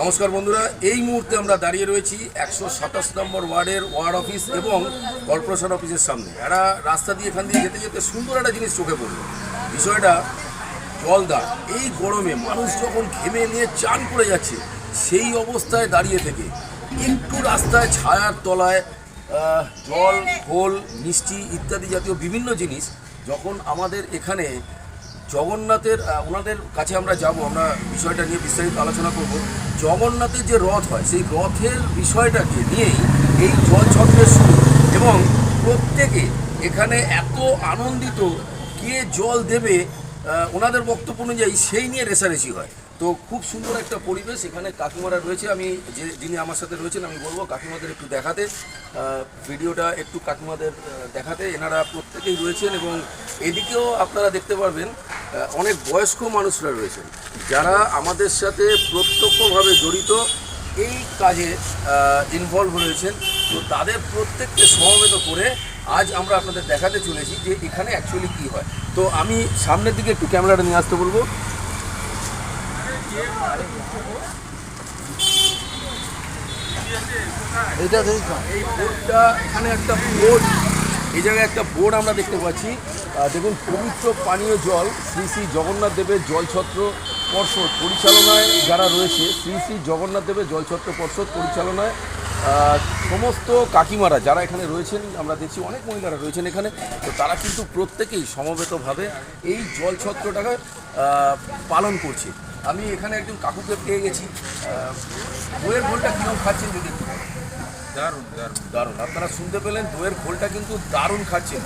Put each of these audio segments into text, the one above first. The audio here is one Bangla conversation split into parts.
নমস্কার বন্ধুরা, এই মুহূর্তে আমরা দাঁড়িয়ে রয়েছি 127 নম্বর ওয়ার্ডের ওয়ার্ড অফিস এবং কর্পোরেশন অফিসের সামনে। একটা রাস্তা দিয়ে এখান দিয়ে যেতে যেতে সুন্দর একটা জিনিস চোখে পড়লো। বিষয়টা জলদার। এই গরমে মানুষ যখন ঘেমে নিয়ে চান করে যাচ্ছে, সেই অবস্থায় দাঁড়িয়ে থেকে একটু রাস্তায় ছায়ার তলায় জল, ফল, মিষ্টি ইত্যাদি জাতীয় বিভিন্ন জিনিস যখন আমাদের এখানে জগন্নাথের ওনাদের কাছে আমরা যাব, আমরা বিষয়টা নিয়ে বিস্তারিত আলোচনা করব। জগন্নাথের যে রথ হয়, সেই রথের বিষয়টাকে নিয়েই এই জল ছত্রের শুরু, এবং প্রত্যেকে এখানে এত আনন্দিত, কে জল দেবে ওনাদের বক্তব্য অনুযায়ী সেই নিয়ে রেষারেষি হয়। তো খুব সুন্দর একটা পরিবেশ এখানে। কাকিমারা রয়েছে, আমি যিনি আমার সাথে রয়েছেন আমি বলবো কাকিমাদের একটু দেখাতে, ভিডিওটা একটু কাকিমাদের দেখাতে। এনারা প্রত্যেকেই রয়েছেন এবং এদিকেও আপনারা দেখতে পারবেন অনেক বয়স্ক মানুষরা রয়েছেন যারা আমাদের সাথে প্রত্যক্ষভাবে জড়িত, এই কাজে ইনভলভ হয়েছেন। তো তাদের প্রত্যেককে সমবেত করে আজ আমরা আপনাদের দেখাতে চলেছি যে এখানে অ্যাকচুয়ালি কী হয়। তো আমি সামনের দিকে একটু ক্যামেরাটা নিয়ে আসতে বলবো। এই বোর্ডটা, এখানে একটা বোর্ড, এই জায়গায় একটা বোর্ড আমরা দেখতে পাচ্ছি। দেখুন, পবিত্র পানীয় জল শ্রী শ্রী জগন্নাথ দেবের জলছত্র পর্ষদ পরিচালনায় যারা রয়েছে, শ্রী শ্রী জগন্নাথ দেবের জলছত্র পর্ষদ পরিচালনায় সমস্ত কাকিমারা যারা এখানে রয়েছেন, আমরা দেখছি অনেক মহিলারা রয়েছেন এখানে। তো তারা কিন্তু প্রত্যেকেই সমবেতভাবে এই জলছত্রটাকে পালন করছে। আমি এখানে একজন কাকুকে পেয়ে গেছি। দইয়ের ঘোলটা কীরকম খাচ্ছেন যদি একটু? দারুণ দারুণ দারুণ। আপনারা শুনতে পেলেন, দইয়ের ঘোলটা কিন্তু দারুণ খাচ্ছেন।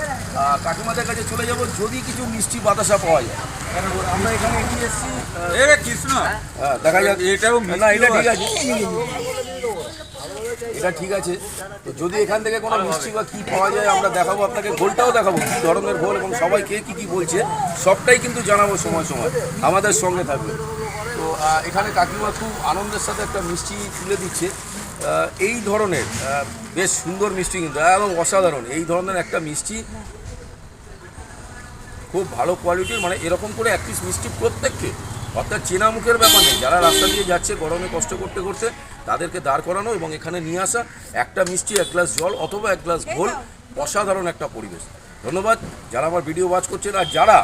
কাকিমাদের কাছে চলে যাব, যদি কিছু মিষ্টি বাতাসা পাওয়া যায়। আমরা এখানে এগিয়ে এসেছি, কৃষ্ণ দেখা যাক। এটাও না, এটা ঠিক আছে, এটা ঠিক আছে। তো যদি এখান থেকে কোনো মিষ্টি বা কী পাওয়া যায় আমরা দেখাবো আপনাকে, ঘোলটাও দেখাবো কী ধরনের ঘোল এবং সবাই কে কী কী বলছে সবটাই কিন্তু জানাবো সময় সময়। আমাদের সঙ্গে থাকবে। তো এখানে কাকিমা খুব আনন্দের সাথে একটা মিষ্টি তুলে দিচ্ছে। এই ধরনের বেশ সুন্দর মিষ্টি কিন্তু, এবং অসাধারণ এই ধরনের একটা মিষ্টি, খুব ভালো কোয়ালিটির। মানে এরকম করে এক পিস মিষ্টি প্রত্যেককে, অর্থাৎ চেনা মুখের ব্যাপার নেই, যারা রাস্তা দিয়ে যাচ্ছে গরমে কষ্ট করতে করতে তাদেরকে দাঁড় করানো এবং এখানে নিয়ে আসা একটা মিষ্টি, এক গ্লাস জল অথবা এক গ্লাস ঘোল। অসাধারণ একটা পরিবেশ। ধন্যবাদ যারা আমার ভিডিও ওয়াচ করছেন। আর যারা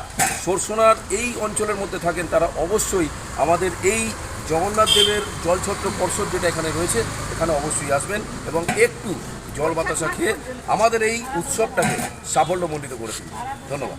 সরসোনার এই অঞ্চলের মধ্যে থাকেন তারা অবশ্যই আমাদের এই জগন্নাথ দেবের জলছত্র পর্ষদ যেটা এখানে রয়েছে, এখানে অবশ্যই আসবেন এবং একটু জল বাতাসা খেয়ে আমাদের এই উৎসবটাকে সাফল্যমণ্ডিত করে তুলবেন। ধন্যবাদ।